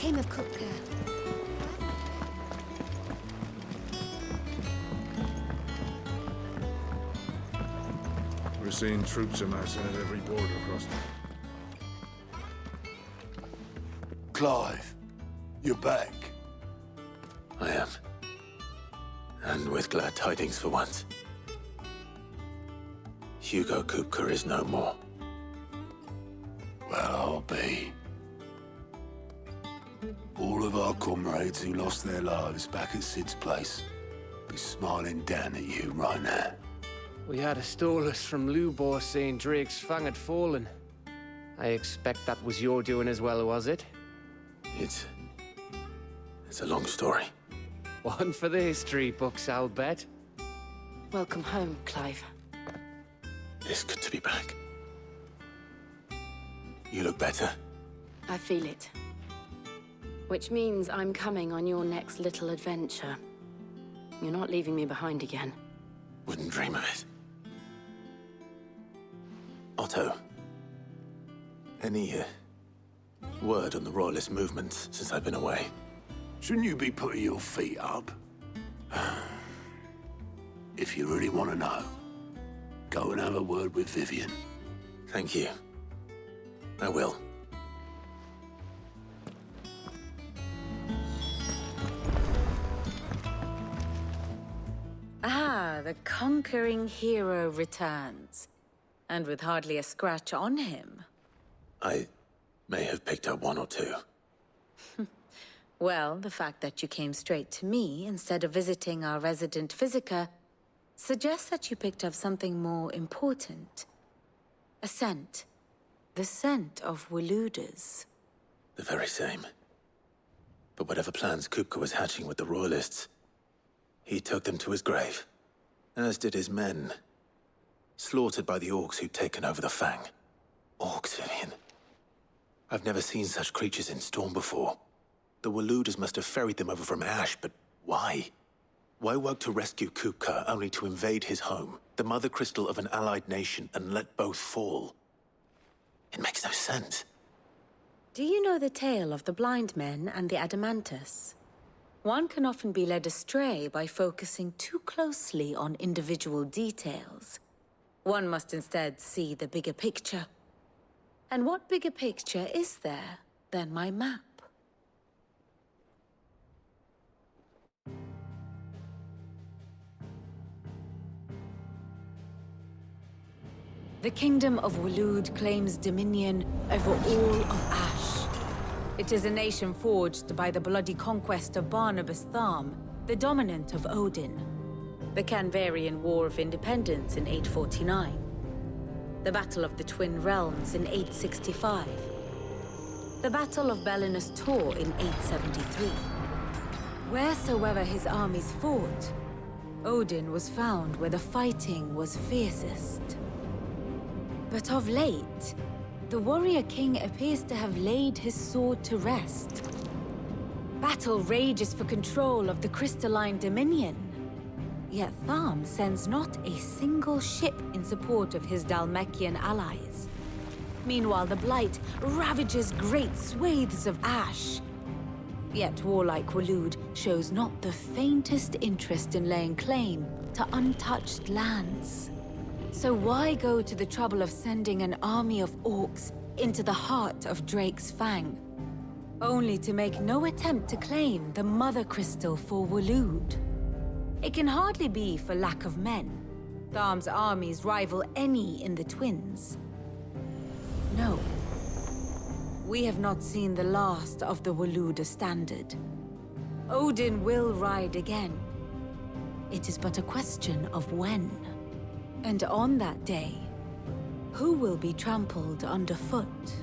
came of Kupka. We're seeing troops amassing at every border crossing. Clive, you're back. I am. And with glad tidings for once. Hugo Kupka is no more. Well, I'll be. All of our comrades who lost their lives back at Sid's place be smiling down at you right now. We had a stolus from Lubor saying Drake's fang had fallen. I expect that was your doing as well, was it? It's a long story. One for the history books, I'll bet. Welcome home, Clive. It's good to be back. You look better. I feel it. Which means I'm coming on your next little adventure. You're not leaving me behind again. Wouldn't dream of it. Otto, any word on the Royalist movements since I've been away? Shouldn't you be putting your feet up? If you really want to know, go and have a word with Vivian. Thank you. I will. Ah, the conquering hero returns. And with hardly a scratch on him. I may have picked up one or two. Well, the fact that you came straight to me instead of visiting our resident physiker suggests that you picked up something more important. A scent. The scent of Waludas. The very same. But whatever plans Kupka was hatching with the Royalists, he took them to his grave. As did his men. Slaughtered by the orcs who'd taken over the Fang. Orcs, Vivian. I've never seen such creatures in Storm before. The Waludas must have ferried them over from Ash, but why? Why work to rescue Kupka only to invade his home, the mother crystal of an allied nation, and let both fall? It makes no sense. Do you know the tale of the blind men and the Adamantus? One can often be led astray by focusing too closely on individual details. One must instead see the bigger picture. And what bigger picture is there than my map? The Kingdom of Waloed claims dominion over all of Ash. It is a nation forged by the bloody conquest of Barnabas Tharm, the dominant of Odin. The Canvarian War of Independence in 849. The Battle of the Twin Realms in 865. The Battle of Belinus Tor in 873. Wheresoever his armies fought, Odin was found where the fighting was fiercest. But of late, the warrior king appears to have laid his sword to rest. Battle rages for control of the crystalline dominion. Yet Tharm sends not a single ship in support of his Dhalmekian allies. Meanwhile, the Blight ravages great swathes of Ash. Yet warlike Waloed shows not the faintest interest in laying claim to untouched lands. So why go to the trouble of sending an army of orcs into the heart of Drake's Fang, only to make no attempt to claim the Mother Crystal for Waloed? It can hardly be for lack of men. Tharm's armies rival any in the Twins. No. We have not seen the last of the Waluda standard. Odin will ride again. It is but a question of when. And on that day, who will be trampled underfoot?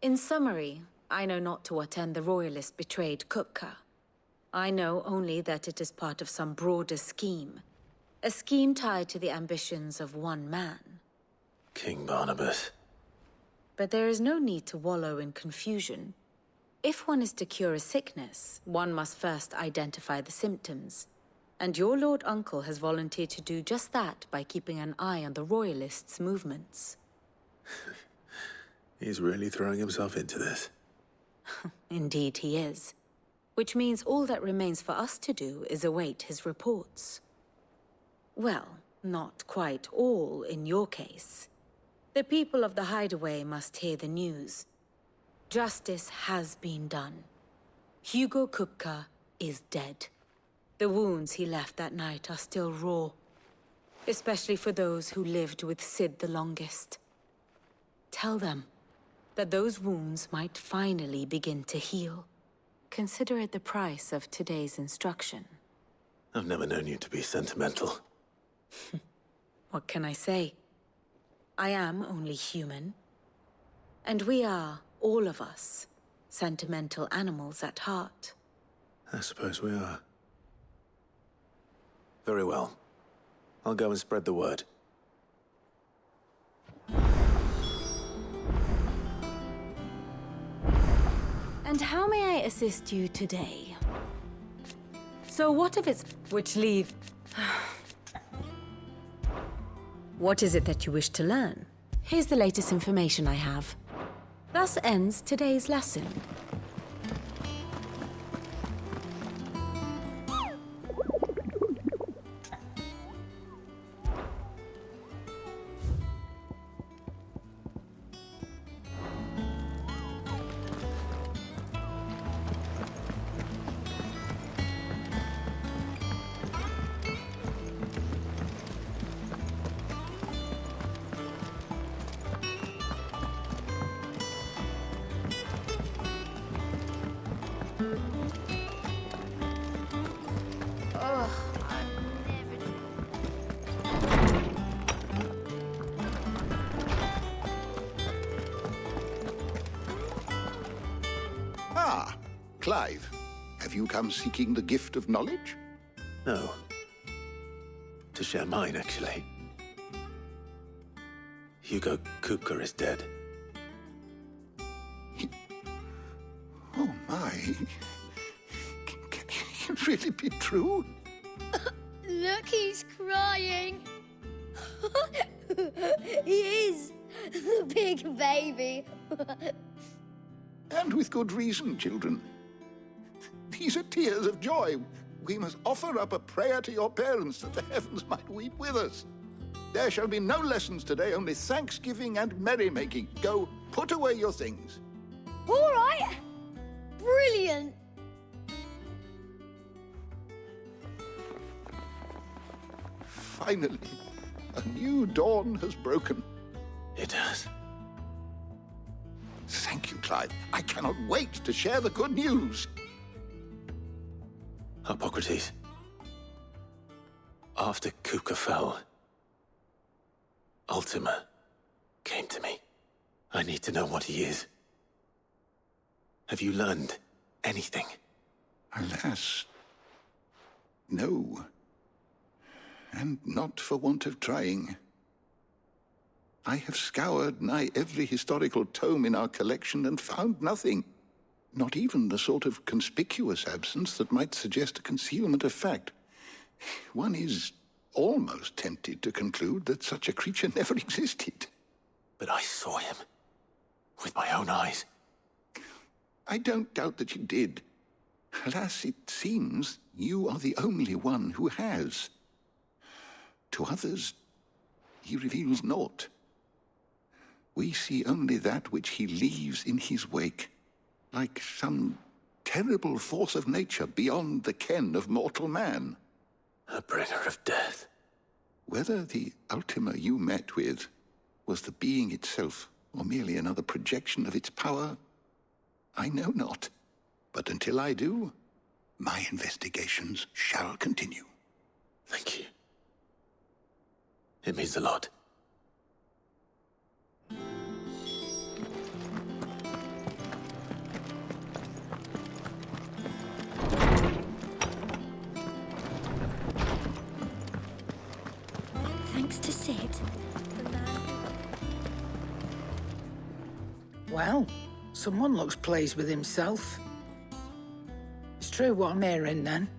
In summary, I know not to what end the Royalist betrayed Kupka. I know only that it is part of some broader scheme. A scheme tied to the ambitions of one man. King Barnabas. But there is no need to wallow in confusion. If one is to cure a sickness, one must first identify the symptoms. And your Lord Uncle has volunteered to do just that by keeping an eye on the Royalists' movements. He's really throwing himself into this. Indeed he is. Which means all that remains for us to do is await his reports. Well, not quite all in your case. The people of the Hideaway must hear the news. Justice has been done. Hugo Kupka is dead. The wounds he left that night are still raw. Especially for those who lived with Sid the longest. Tell them that those wounds might finally begin to heal. Consider it the price of today's instruction. I've never known you to be sentimental. What can I say? I am only human. And we are, all of us, sentimental animals at heart. I suppose we are. Very well. I'll go and spread the word. And how may I assist you today? So what if it's... which leave... What is it that you wish to learn? Here's the latest information I have. Thus ends today's lesson. Ah, Clive. Have you come seeking the gift of knowledge? No. To share mine, actually. Hugo Kupka is dead. Oh, my. Can it really be true? Look, he's crying. He is. The big baby. And with good reason, children. These are tears of joy. We must offer up a prayer to your parents that the heavens might weep with us. There shall be no lessons today, only thanksgiving and merrymaking. Go, put away your things. All right. Brilliant. Finally, a new dawn has broken. It has. Thank you, Clive. I cannot wait to share the good news. Hippocrates. After Kupka fell, Ultima came to me. I need to know what he is. Have you learned anything? Alas, no. And not for want of trying. I have scoured nigh every historical tome in our collection and found nothing. Not even the sort of conspicuous absence that might suggest a concealment of fact. One is almost tempted to conclude that such a creature never existed. But I saw him. With my own eyes. I don't doubt that you did. Alas, it seems you are the only one who has. To others, he reveals naught. We see only that which he leaves in his wake, like some terrible force of nature beyond the ken of mortal man. A bringer of death. Whether the Ultima you met with was the being itself, or merely another projection of its power, I know not. But until I do, my investigations shall continue. Thank you. It means a lot. Thanks to Sid. Well, someone looks pleased with himself. It's true what I'm hearing, then.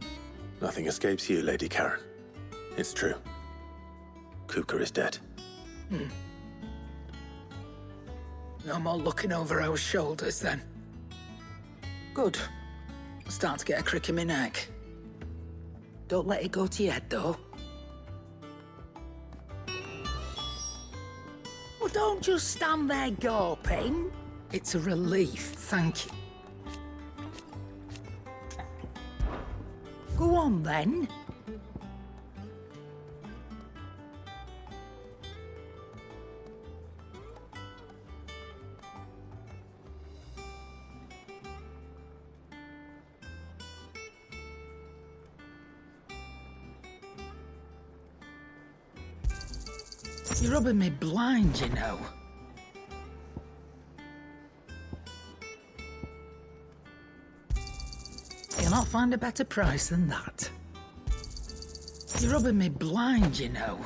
Nothing escapes you, Lady Karen. It's true. Kupka is dead. No more looking over our shoulders, then. Good. I'm starting to get a crick in my neck. Don't let it go to your head, though. Well, don't just stand there gawping. It's a relief, thank you. Go on, then. You're rubbing me blind, you know. You'll not find a better price than that. You're rubbing me blind, you know.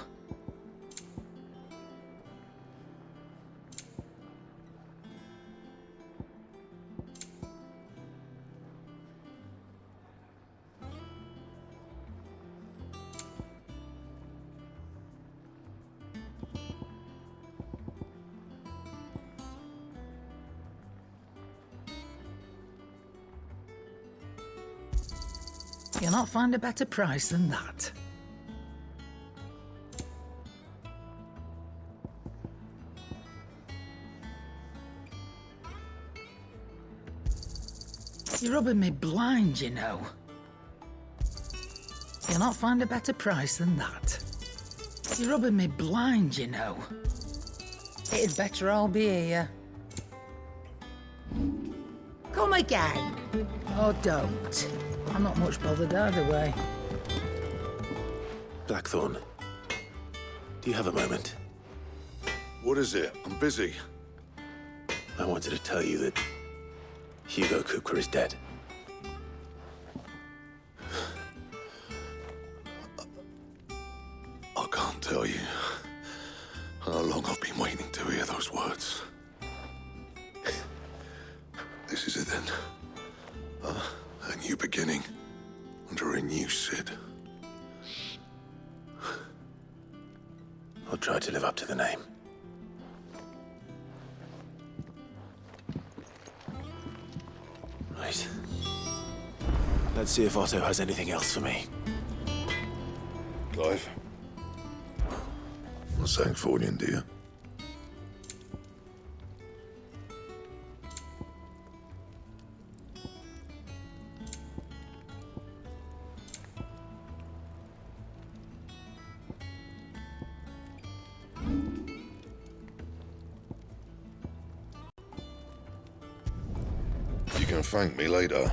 You'll not find a better price than that. You're rubbing me blind, you know. You'll not find a better price than that. You're rubbing me blind, you know. It'd better all be here. Come again. Or don't. I'm not much bothered either way. Blackthorn, do you have a moment? What is it? I'm busy. I wanted to tell you that Hugo Kupka is dead. I can't tell you how long I've been waiting to hear those words. This is it then. A new beginning under a new Cid. I'll try to live up to the name. Right. Let's see if Otto has anything else for me. Clive? I'm Sancfordian, do you? You can thank me later.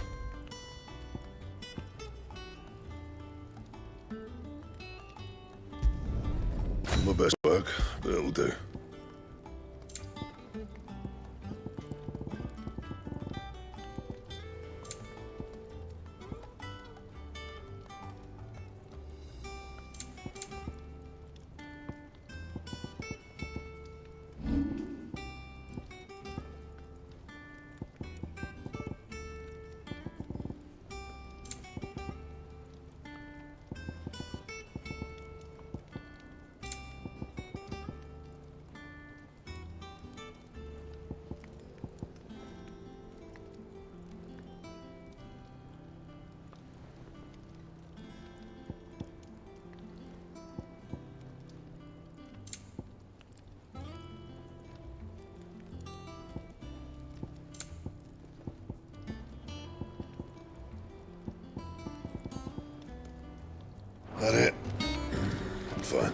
My best work, but it'll do. That it? Fine.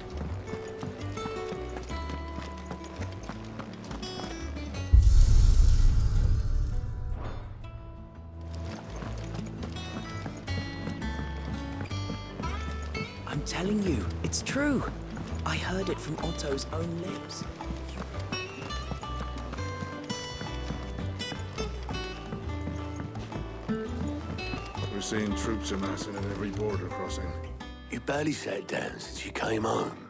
I'm telling you, it's true. I heard it from Otto's own lips. We're seeing troops amassing at every border crossing. You barely sat down since you came home.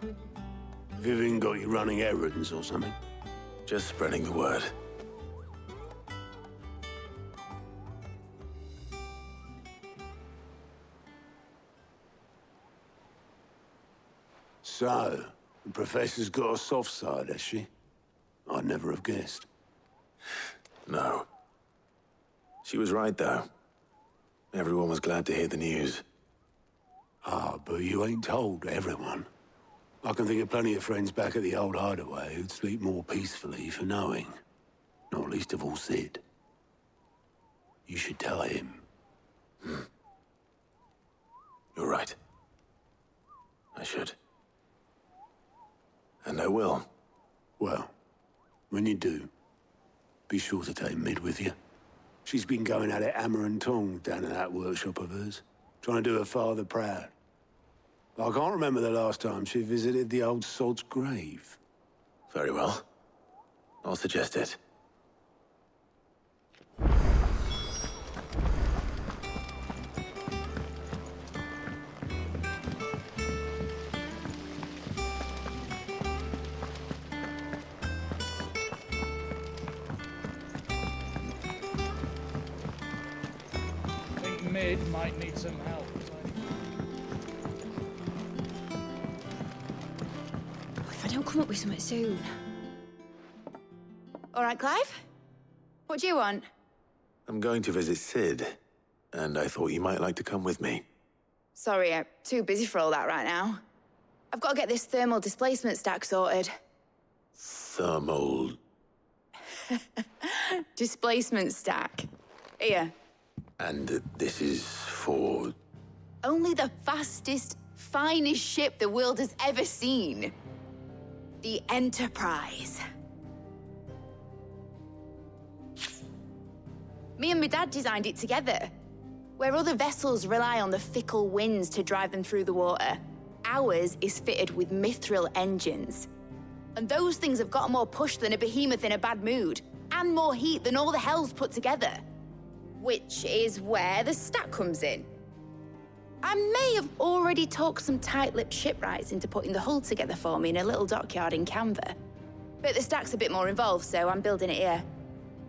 Vivian got you running errands or something? Just spreading the word. So, the Professor's got a soft side, has she? I'd never have guessed. No. She was right, though. Everyone was glad to hear the news. Ah, but you ain't told everyone. I can think of plenty of friends back at the old hideaway who'd sleep more peacefully for knowing. Not least of all Sid. You should tell him. You're right. I should. And I will. Well, when you do, be sure to take Mid with you. She's been going at it hammer and tongs down in that workshop of hers, trying to do her father proud. But I can't remember the last time she visited the old sod's grave. Very well. I'll suggest it. I think Mid might need some help. If I don't come up with something soon. All right, Clive? What do you want? I'm going to visit Sid, and I thought you might like to come with me. Sorry, I'm too busy for all that right now. I've got to get this thermal displacement stack sorted. Thermal... Displacement stack. Here. And this is for... Only the fastest, finest ship the world has ever seen. The Enterprise. Me and my dad designed it together. Where other vessels rely on the fickle winds to drive them through the water, ours is fitted with mithril engines. And those things have got more push than a behemoth in a bad mood, and more heat than all the hells put together. Which is where the stack comes in. I may have already talked some tight-lipped shipwrights into putting the hull together for me in a little dockyard in Canva. But the stack's a bit more involved, so I'm building it here.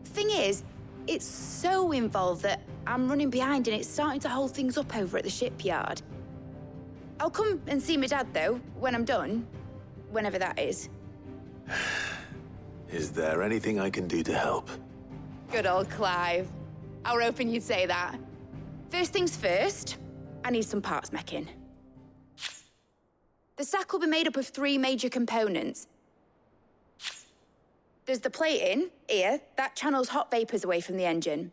Thing is, it's so involved that I'm running behind and it's starting to hold things up over at the shipyard. I'll come and see my dad, though, when I'm done. Whenever that is. Is there anything I can do to help? Good old Clive. I were hoping you'd say that. First things first, I need some parts making. The stack will be made up of 3 major components. There's the plating, here, that channels hot vapors away from the engine.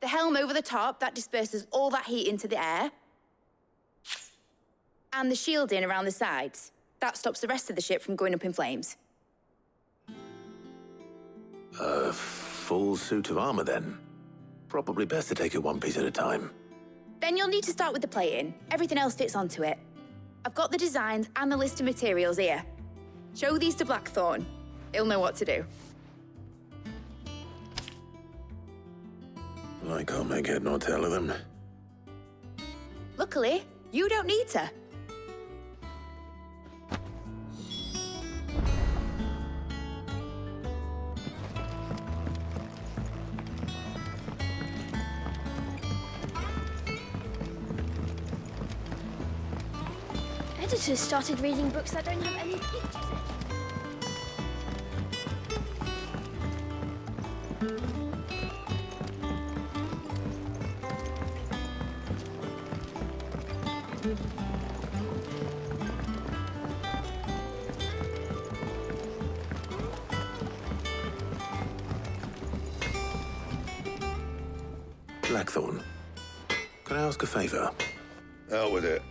The helm over the top, that disperses all that heat into the air. And the shielding around the sides. That stops the rest of the ship from going up in flames. A full suit of armor, then? Probably best to take it one piece at a time. Then you'll need to start with the plating. Everything else fits onto it. I've got the designs and the list of materials here. Show these to Blackthorn. He'll know what to do. I can't make head nor tail of them. Luckily, you don't need to. Editors started reading books that don't have any pictures in. Blackthorn, can I ask a favor? Out with it.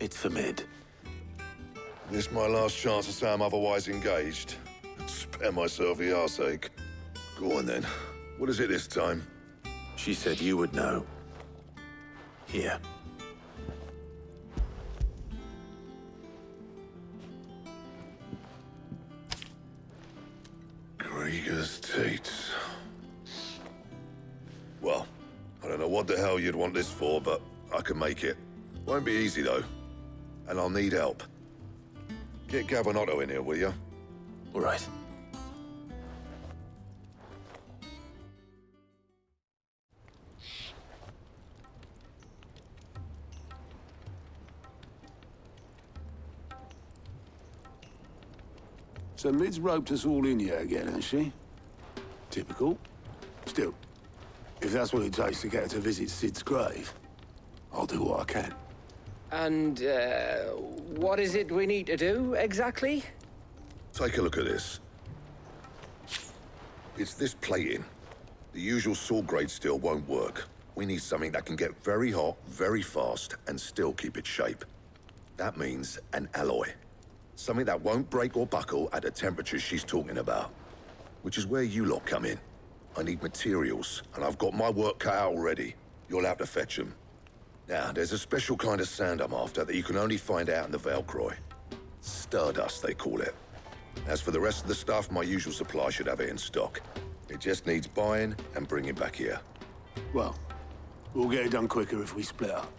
It's for Mid. This my last chance to say I'm otherwise engaged. Spare myself the arseache. Go on then. What is it this time? She said you would know. Here. Krieger's Tates. Well, I don't know what the hell you'd want this for, but I can make it. Won't be easy, though. And I'll need help. Get Gavin in here, will you? All right. So Mid's roped us all in here again, has she? Typical. Still, if that's what it takes to get her to visit Sid's grave, I'll do what I can. And, what is it we need to do, exactly? Take a look at this. It's this plating. The usual saw grade steel won't work. We need something that can get very hot, very fast, and still keep its shape. That means an alloy. Something that won't break or buckle at the temperatures she's talking about. Which is where you lot come in. I need materials, and I've got my work cut out already. You'll have to fetch them. Now, there's a special kind of sand I'm after that you can only find out in the Valcroy. Stardust, they call it. As for the rest of the stuff, my usual supply should have it in stock. It just needs buying and bringing back here. Well, we'll get it done quicker if we split up.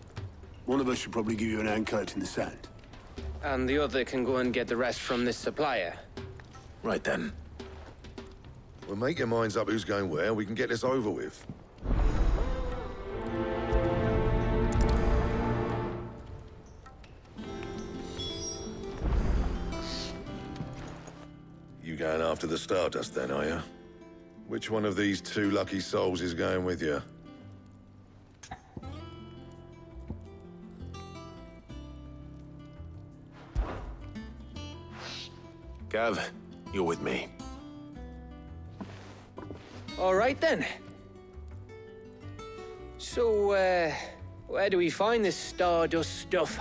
One of us should probably give you an hand coat in the sand. And the other can go and get the rest from this supplier. Right then. Well, make your minds up who's going where, we can get this over with. You going after the Stardust then, are you? Which one of these two lucky souls is going with you? Gav, you're with me. All right, then. So, where do we find this Stardust stuff?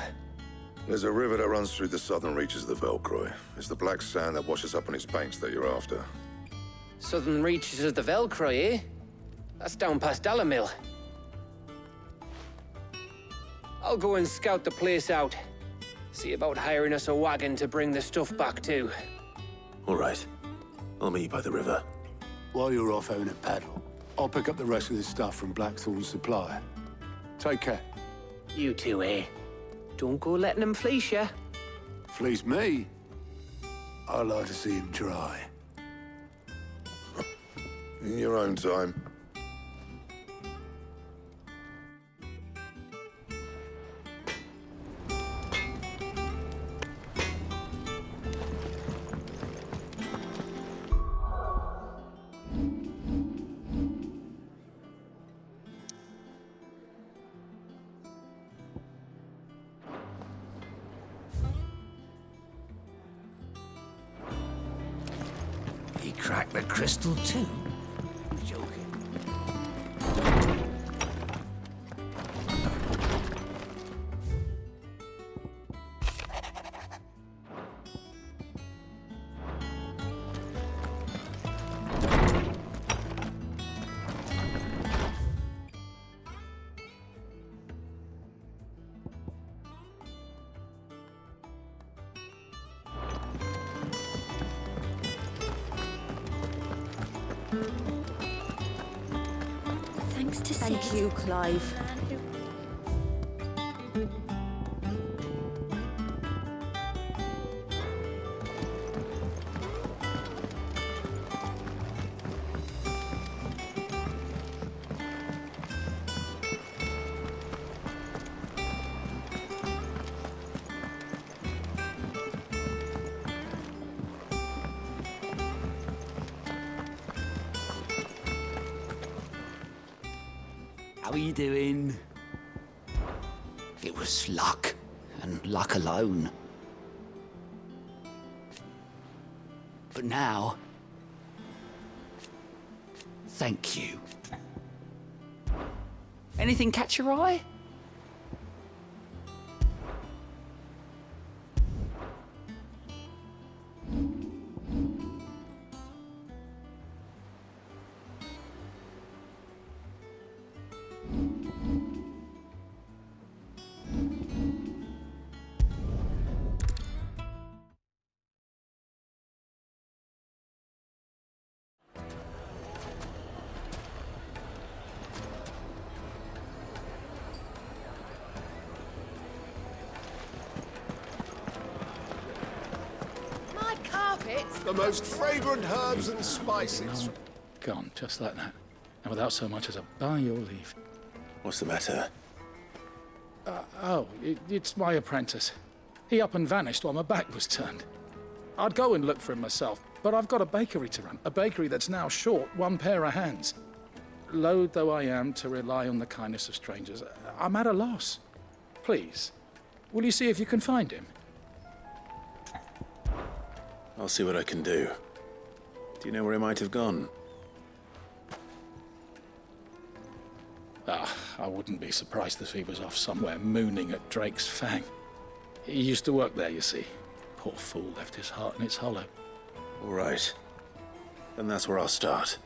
There's a river that runs through the southern reaches of the Valcroy. It's the black sand that washes up on its banks that you're after. Southern reaches of the Valcroy, eh? That's down past Alamil. I'll go and scout the place out. See about hiring us a wagon to bring the stuff back to. All right. I'll meet you by the river. While you're off having a paddle, I'll pick up the rest of the stuff from Blackthorn's supplier. Take care. You two, eh? Don't go letting them fleece you. Fleece me? I'd like to see him try. In your own time. He cracked the crystal too? Joking. Thanks to Thank Sid. you, Clive. How are you doing? It was luck, and luck alone. But now, thank you. Anything catch your eye? My carpets! The most fragrant herbs and spices. Gone, just like that. And without so much as a by your leave. What's the matter? It's my apprentice. He up and vanished while my back was turned. I'd go and look for him myself, but I've got a bakery to run. A bakery that's now short one pair of hands. Loath though I am to rely on the kindness of strangers, I'm at a loss. Please, will you see if you can find him? I'll see what I can do. Do you know where he might have gone? I wouldn't be surprised if he was off somewhere mooning at Drake's Fang. He used to work there, you see. Poor fool left his heart in its hollow. All right. Then that's where I'll start.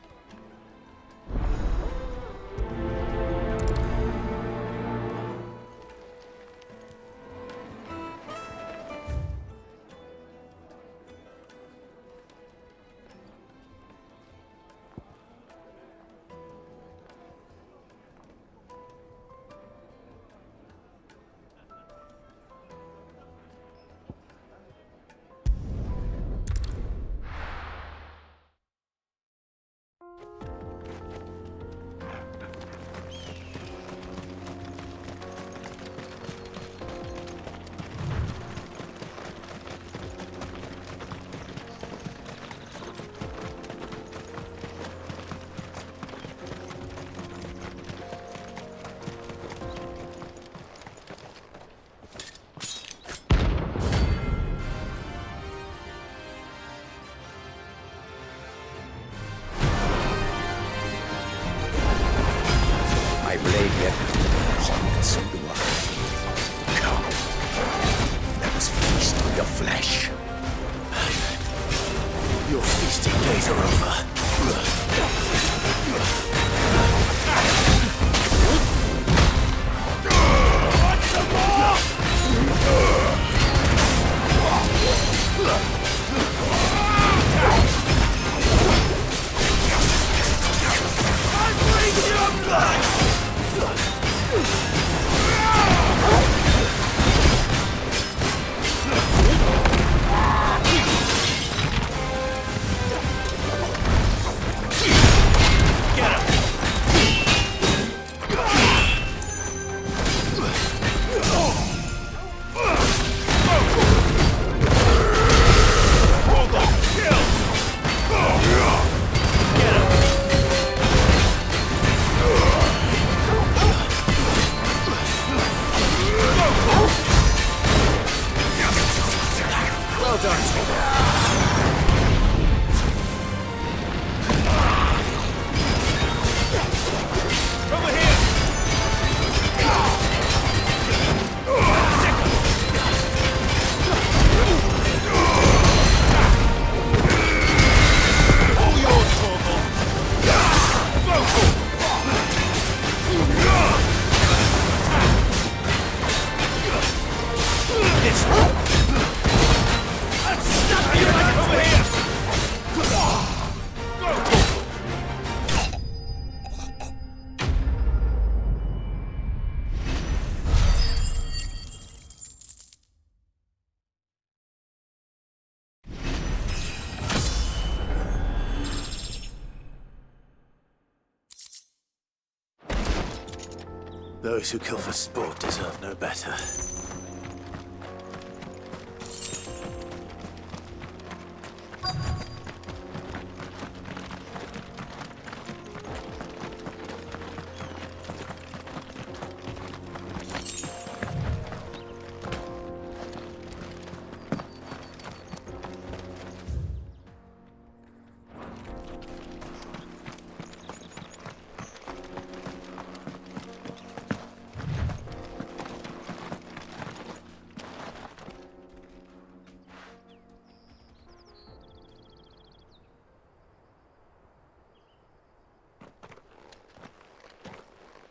Those who kill for sport deserve no better.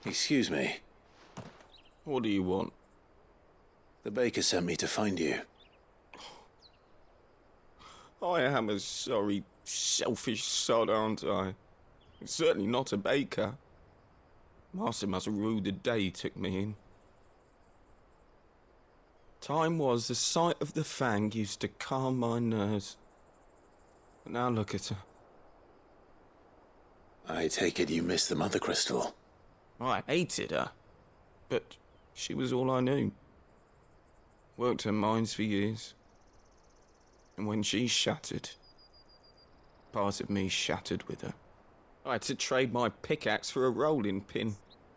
Excuse me. What do you want? The baker sent me to find you. I am a sorry, selfish sod, aren't I? Certainly not a baker. Master must have ruled the day he took me in. Time was the sight of the Fang used to calm my nerves. But now look at her. I take it you missed the Mother Crystal. I hated her, but she was all I knew. Worked her mines for years. And when she shattered, part of me shattered with her. I had to trade my pickaxe for a rolling pin.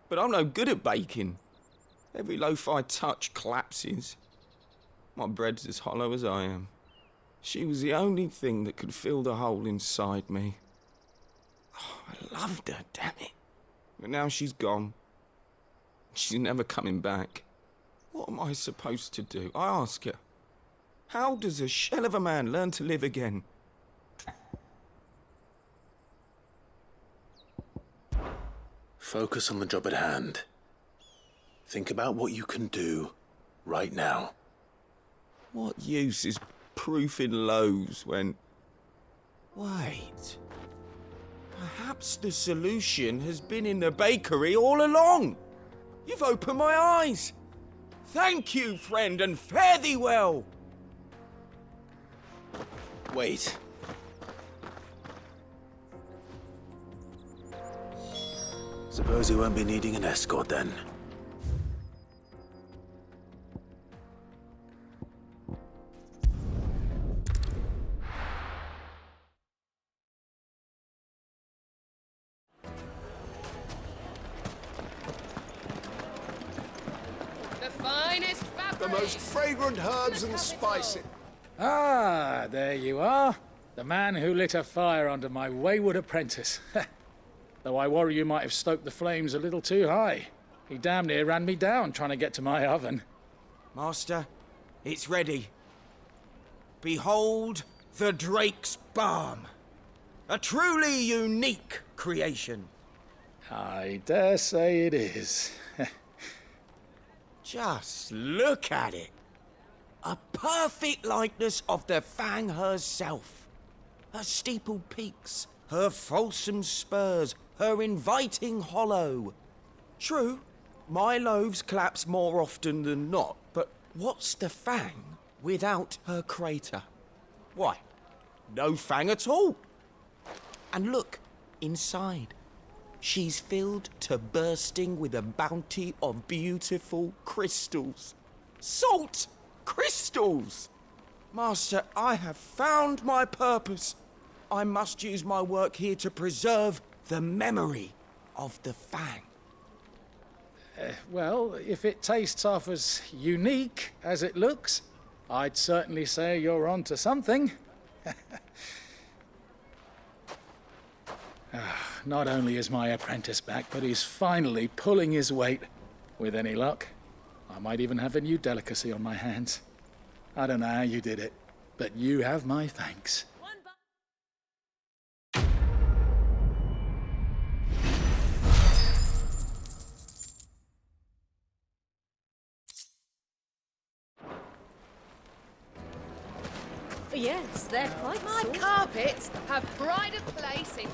But I'm no good at baking. Every loaf I touch collapses. My bread's as hollow as I am. She was the only thing that could fill the hole inside me. Oh, I loved her, damn it. But now she's gone. She's never coming back. What am I supposed to do? I ask her. How does a shell of a man learn to live again? Focus on the job at hand. Think about what you can do right now. What use is proofing loaves when... Wait. Perhaps the solution has been in the bakery all along. You've opened my eyes. Thank you, friend, and fare thee well. Wait. Suppose you won't be needing an escort then. The finest fabric. The most fragrant herbs and spices. Ah, there you are. The man who lit a fire under my wayward apprentice. Though I worry you might have stoked the flames a little too high. He damn near ran me down trying to get to my oven. Master, it's ready. Behold the Drake's Balm. A truly unique creation. I dare say it is. Just look at it. A perfect likeness of the Fang herself. Her steepled peaks, her fulsome spurs, her inviting hollow. True, my loaves collapse more often than not, but what's the Fang without her crater? Why, no Fang at all. And look, inside. She's filled to bursting with a bounty of beautiful crystals. Salt crystals! Master, I have found my purpose. I must use my work here to preserve the memory of the Fang. Well, if it tastes half as unique as it looks, I'd certainly say you're onto something. Not only is my apprentice back, but he's finally pulling his weight. With any luck, I might even have a new delicacy on my hands. I don't know how you did it, but you have my thanks. Yes, they're quite My soft. carpets have pride of place in...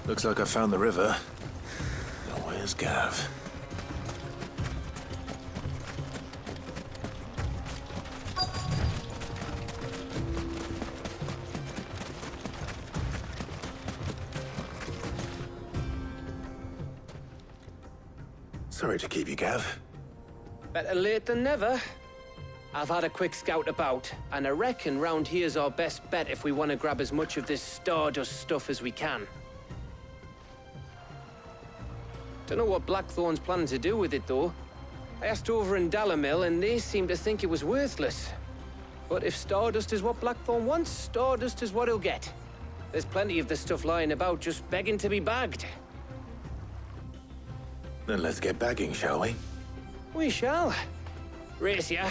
Looks like I found the river. Now where's Gav? Sorry to keep you, Gav. Better late than never. I've had a quick scout about, and I reckon round here's our best bet if we want to grab as much of this Stardust stuff as we can. Don't know what Blackthorn's planning to do with it, though. I asked over in Dalamil, and they seem to think it was worthless. But if Stardust is what Blackthorn wants, Stardust is what he'll get. There's plenty of this stuff lying about, just begging to be bagged. Then let's get bagging, shall we? We shall. Race ya.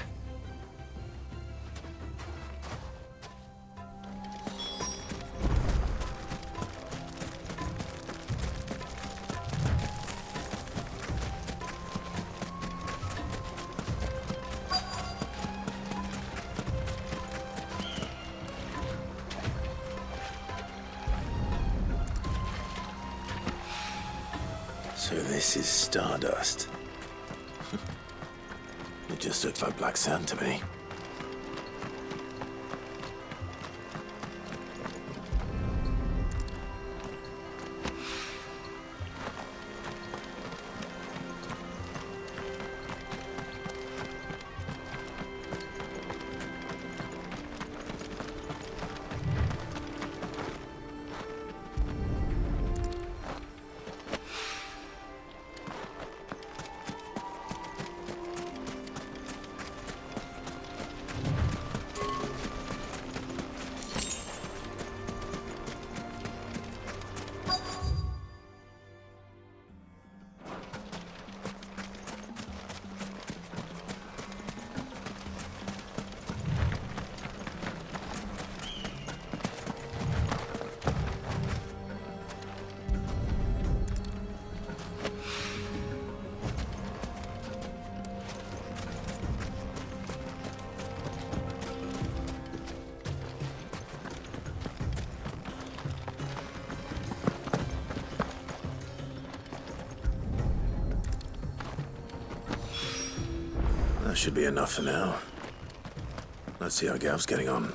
So this is Stardust. It just looks like black sand to me. That should be enough for now. Let's see how Gav's getting on.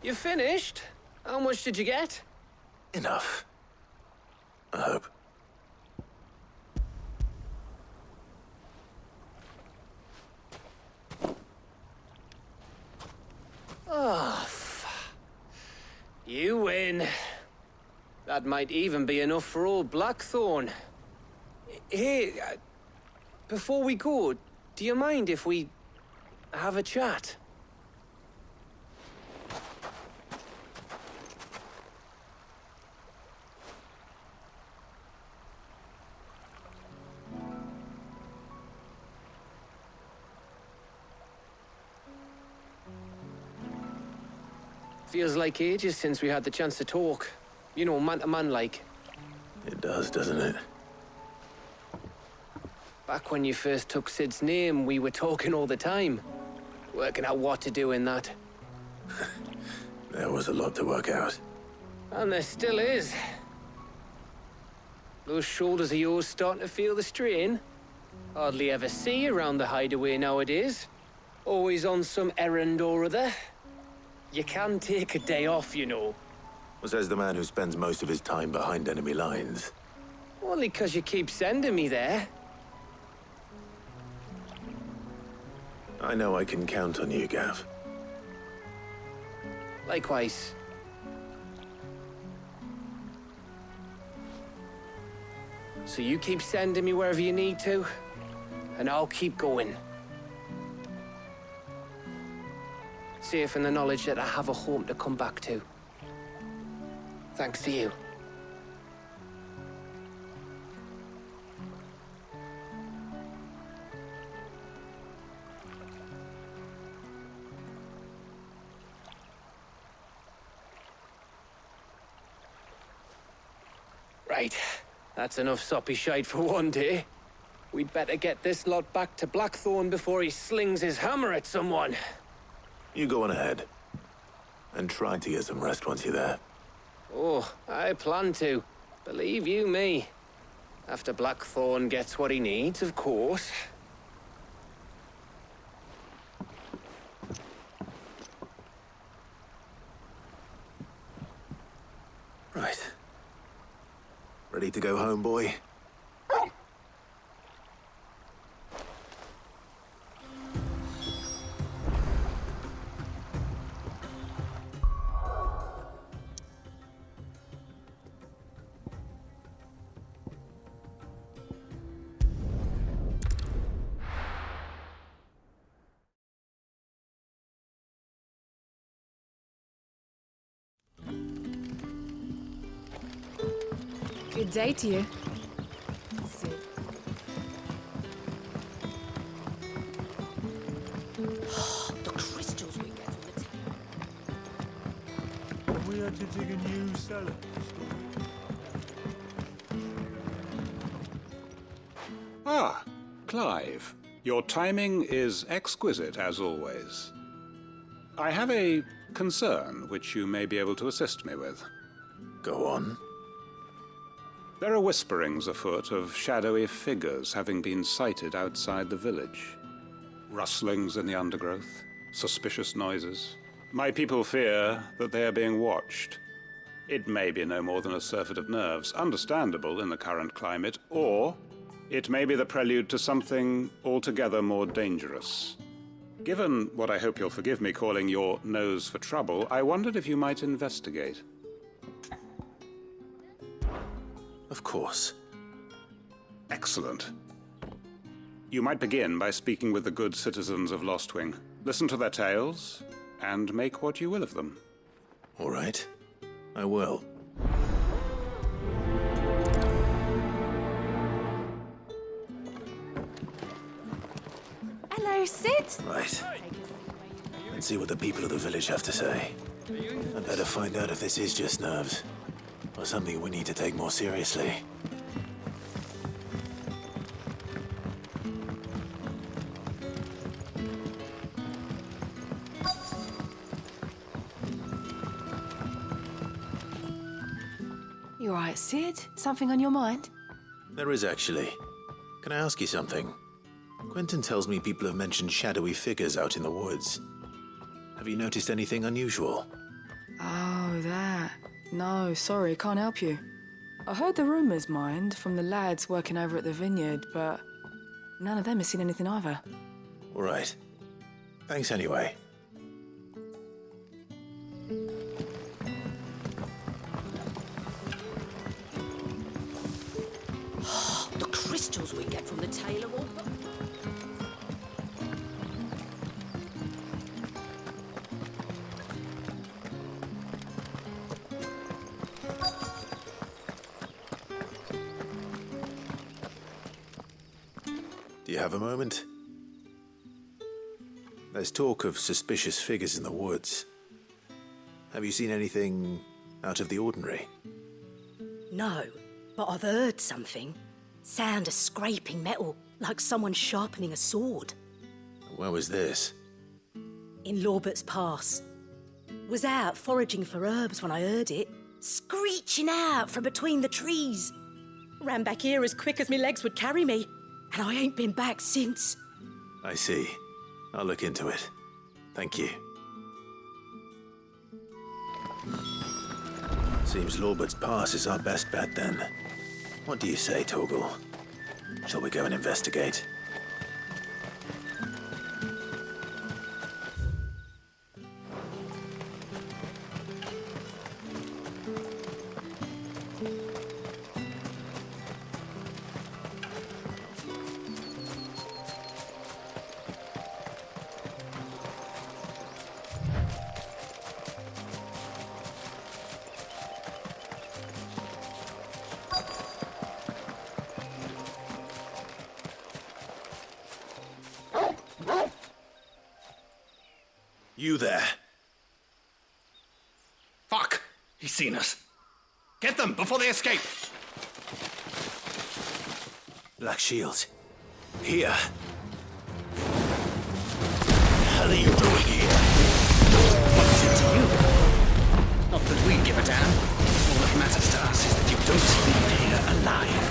You finished? How much did you get? Enough. I hope. Oh, you win. That might even be enough for old Blackthorn. Hey, before we go, do you mind if we have a chat? Feels like ages since we had the chance to talk. You know, man to man like. It does, doesn't it? Back when you first took Sid's name, we were talking all the time. Working out what to do in that. There was a lot to work out. And there still is. Those shoulders of yours starting to feel the strain. Hardly ever see you around the hideaway nowadays. Always on some errand or other. You can take a day off, you know. Well, says the man who spends most of his time behind enemy lines. Only 'cause you keep sending me there. I know I can count on you, Gav. Likewise. So you keep sending me wherever you need to, and I'll keep going. Safe in the knowledge that I have a home to come back to. Thanks to you. Right. That's enough soppy shite for one day. We'd better get this lot back to Blackthorn before he slings his hammer at someone. You go on ahead. And try to get some rest once you're there. Oh, I plan to. Believe you me. After Blackthorn gets what he needs, of course. Right. Ready to go home, boy? Good day to you. Sid. The crystals we get from the We had to dig a new cellar. Ah, Clive. Your timing is exquisite, as always. I have a concern which you may be able to assist me with. Go on. There are whisperings afoot of shadowy figures having been sighted outside the village. Rustlings in the undergrowth, suspicious noises. My people fear that they are being watched. It may be no more than a surfeit of nerves, understandable in the current climate, or it may be the prelude to something altogether more dangerous. Given what I hope you'll forgive me calling your nose for trouble, I wondered if you might investigate. Of course. Excellent. You might begin by speaking with the good citizens of Lostwing. Listen to their tales, and make what you will of them. All right. I will. Hello, Sid. Right. Let's see what the people of the village have to say. I'd better find out if this is just nerves, or something we need to take more seriously. Sid? Something on your mind? There is actually. Can I ask you something? Quentin tells me people have mentioned shadowy figures out in the woods. Have you noticed anything unusual? Oh, that. No, sorry, can't help you. I heard the rumours, mind, from the lads working over at the vineyard, but none of them has seen anything either. All right. Thanks anyway. The crystals we get from the tailor all... Do you have a moment? There's talk of suspicious figures in the woods. Have you seen anything out of the ordinary? No, but I've heard something. Sound of scraping metal, like someone sharpening a sword. Where was this? In Lorbert's Pass. Was out foraging for herbs when I heard it, screeching out from between the trees. Ran back here as quick as my legs would carry me, and I ain't been back since. I see. I'll look into it. Thank you. Seems Lorbert's Pass is our best bet then. What do you say, Torgal? Shall we go and investigate? You there. Fuck! He's seen us. Get them before they escape! Black Shield. Here. The hell are you doing here? What's it to you? Not that we give a damn. All that matters to us is that you don't leave here alive.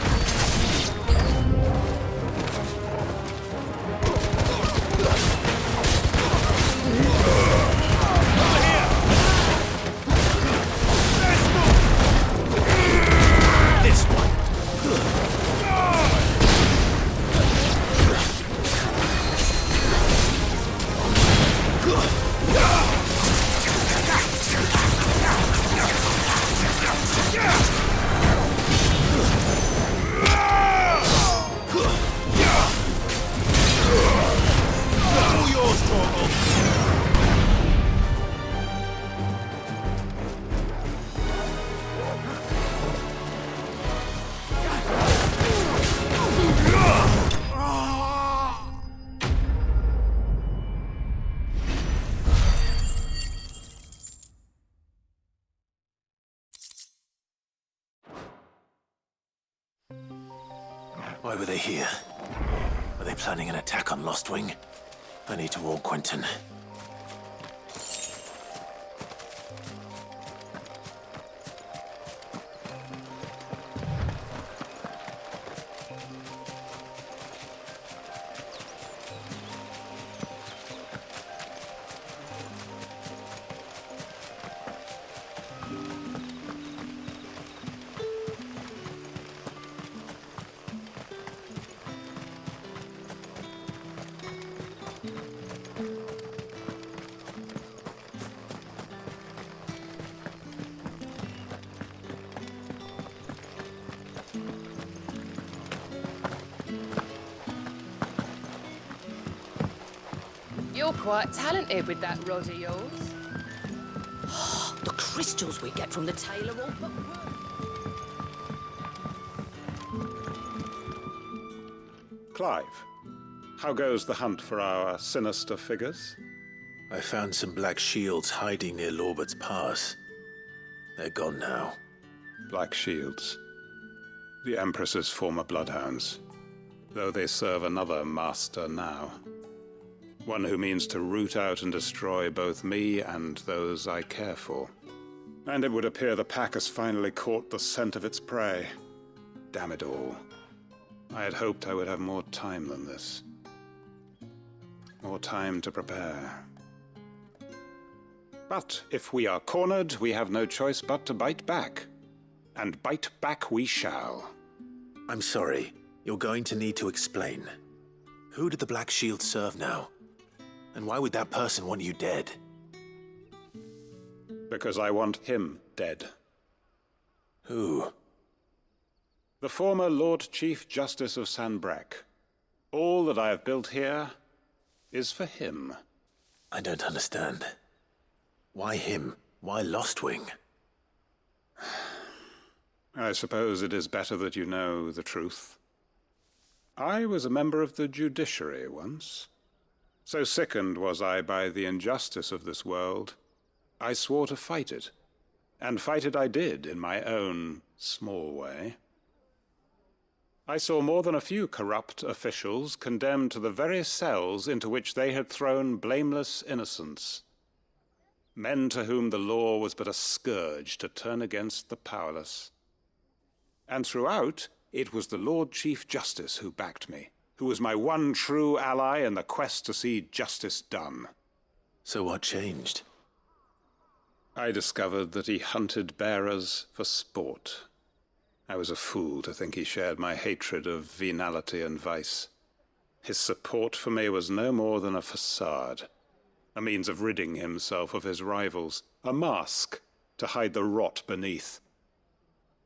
Why were they here? Were they planning an attack on Lostwing? I need to warn Quentin. You're quite talented with that rod of yours. The crystals we get from the tailor all but Clive, how goes the hunt for our sinister figures? I found some black shields hiding near Lorbert's Pass. They're gone now. Black shields. The Empress's former bloodhounds. Though they serve another master now. One who means to root out and destroy both me and those I care for. And it would appear the pack has finally caught the scent of its prey. Damn it all. I had hoped I would have more time than this. More time to prepare. But if we are cornered, we have no choice but to bite back. And bite back we shall. I'm sorry. You're going to need to explain. Who did the Black Shield serve now? And why would that person want you dead? Because I want him dead. Who? The former Lord Chief Justice of Sanbreque. All that I have built here is for him. I don't understand. Why him? Why Lostwing? I suppose it is better that you know the truth. I was a member of the judiciary once. So sickened was I by the injustice of this world, I swore to fight it. And fight it I did in my own small way. I saw more than a few corrupt officials condemned to the very cells into which they had thrown blameless innocents. Men to whom the law was but a scourge to turn against the powerless. And throughout, it was the Lord Chief Justice who backed me, who was my one true ally in the quest to see justice done. So what changed? I discovered that he hunted bearers for sport. I was a fool to think he shared my hatred of venality and vice. His support for me was no more than a facade, a means of ridding himself of his rivals, a mask to hide the rot beneath.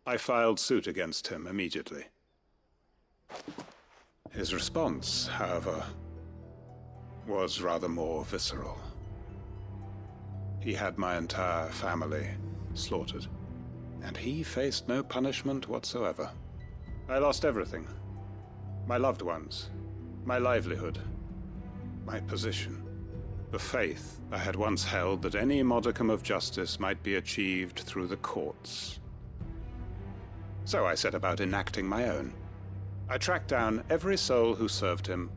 I filed suit against him immediately. His response, however, was rather more visceral. He had my entire family slaughtered, and he faced no punishment whatsoever. I lost everything. My loved ones, my livelihood, my position, the faith I had once held that any modicum of justice might be achieved through the courts. So I set about enacting my own. I tracked down every soul who served him,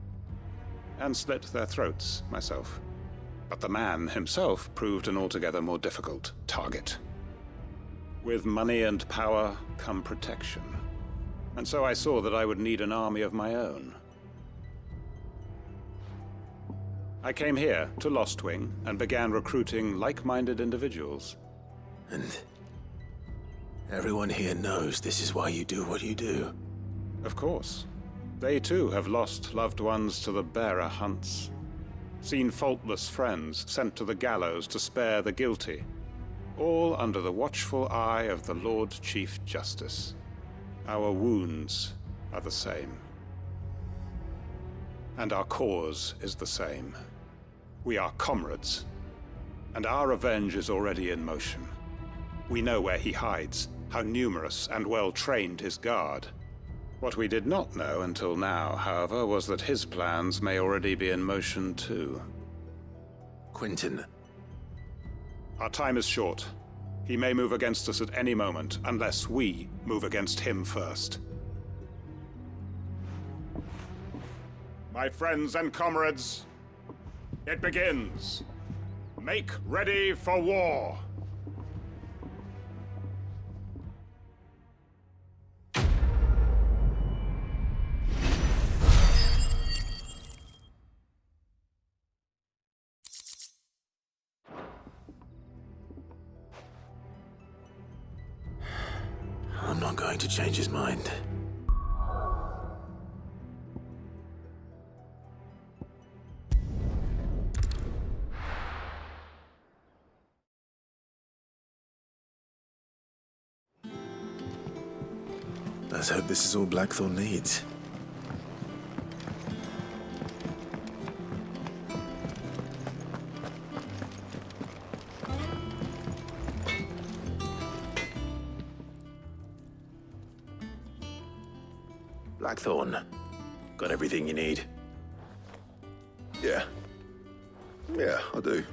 and slit their throats myself. But the man himself proved an altogether more difficult target. With money and power come protection. And so I saw that I would need an army of my own. I came here to Lostwing and began recruiting like-minded individuals. And everyone here knows this is why you do what you do. Of course. They too have lost loved ones to the bearer hunts. Seen faultless friends sent to the gallows to spare the guilty. All under the watchful eye of the Lord Chief Justice. Our wounds are the same. And our cause is the same. We are comrades. And our revenge is already in motion. We know where he hides, how numerous and well-trained his guard. What we did not know until now, however, was that his plans may already be in motion too. Quentin. Our time is short. He may move against us at any moment, unless we move against him first. My friends and comrades, it begins. Make ready for war. I'm not going to change his mind. Let's hope this is all Blackthorn needs. Blackthorn, got everything you need? Yeah, I do.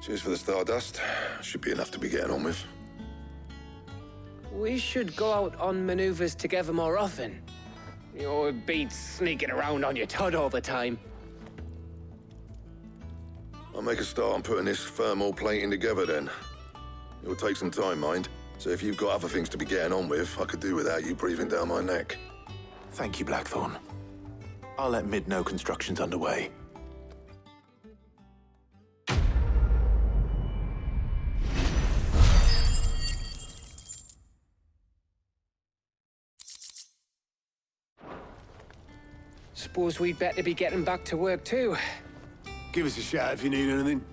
Cheers for the Stardust. Should be enough to be getting on with. We should go out on maneuvers together more often. You're beats sneaking around on your Todd all the time. I'll make a start on putting this thermal plating together then. It'll take some time, mind. So if you've got other things to be getting on with, I could do without you breathing down my neck. Thank you, Blackthorn. I'll let Mid know construction's underway. Suppose we'd better be getting back to work too. Give us a shout if you need anything.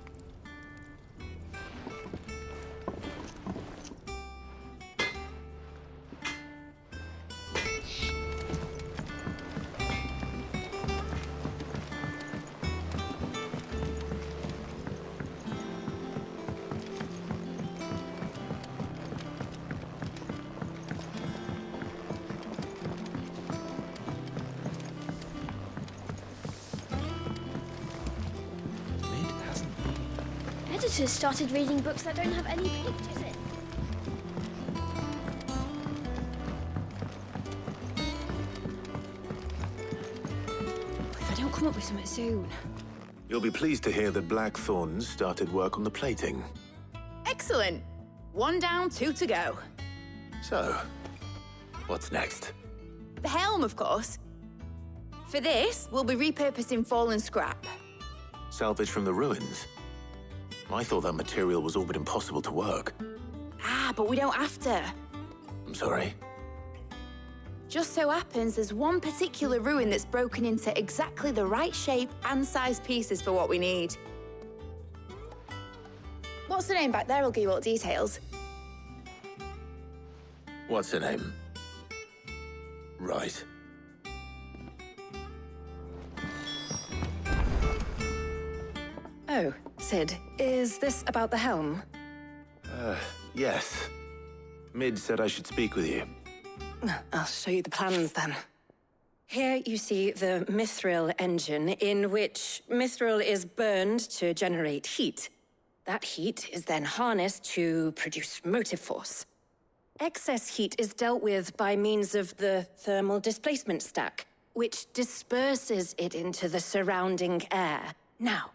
Editors started reading books that don't have any pictures in. If I don't come up with something soon. You'll be pleased to hear that Blackthorn started work on the plating. Excellent. 1 down, 2 to go. So, what's next? The helm, of course. For this, we'll be repurposing fallen scrap. Salvage from the ruins? I thought that material was all but impossible to work. Ah, but we don't have to. I'm sorry. Just so happens there's one particular ruin that's broken into exactly the right shape and size pieces for what we need. What's the name back there? I'll give you all the details. What's her name? Right. Oh, Sid, is this about the helm? Yes. Mid said I should speak with you. I'll show you the plans then. Here you see the mithril engine, in which mithril is burned to generate heat. That heat is then harnessed to produce motive force. Excess heat is dealt with by means of the thermal displacement stack, which disperses it into the surrounding air. Now,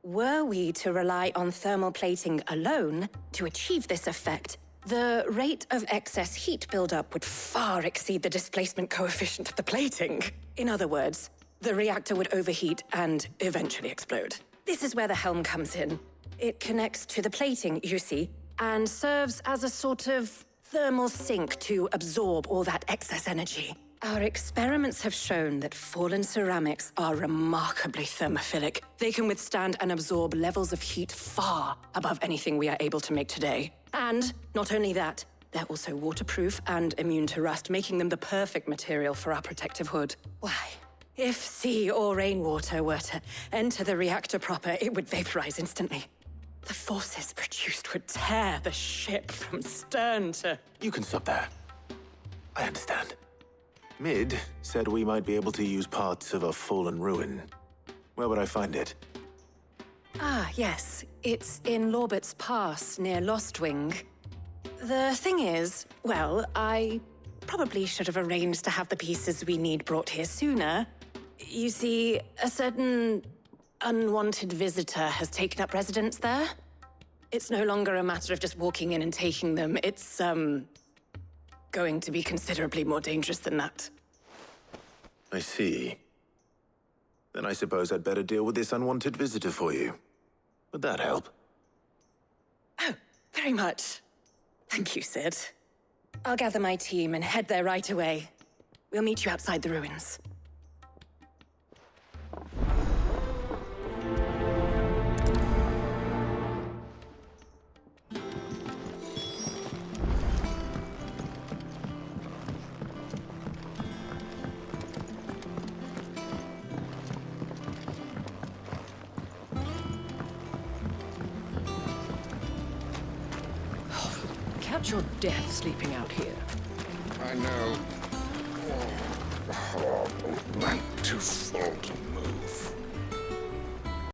were we to rely on thermal plating alone to achieve this effect, the rate of excess heat buildup would far exceed the displacement coefficient of the plating. In other words, the reactor would overheat and eventually explode. This is where the helm comes in. It connects to the plating, you see, and serves as a sort of thermal sink to absorb all that excess energy. Our experiments have shown that fallen ceramics are remarkably thermophilic. They can withstand and absorb levels of heat far above anything we are able to make today. And not only that, they're also waterproof and immune to rust, making them the perfect material for our protective hood. Why? If sea or rainwater were to enter the reactor proper, it would vaporize instantly. The forces produced would tear the ship from stern to... You can stop there. I understand. Mid said we might be able to use parts of a fallen ruin. Where would I find it? Ah, yes. It's in Lorbert's Pass, near Lostwing. The thing is, well, I probably should have arranged to have the pieces we need brought here sooner. You see, a certain unwanted visitor has taken up residence there. It's no longer a matter of just walking in and taking them. It's, going to be considerably more dangerous than that. I see. Then I suppose I'd better deal with this unwanted visitor for you. Would that help? Oh, very much. Thank you, Sid. I'll gather my team and head there right away. We'll meet you outside the ruins. Catch your death sleeping out here. I know. I'm too full to move.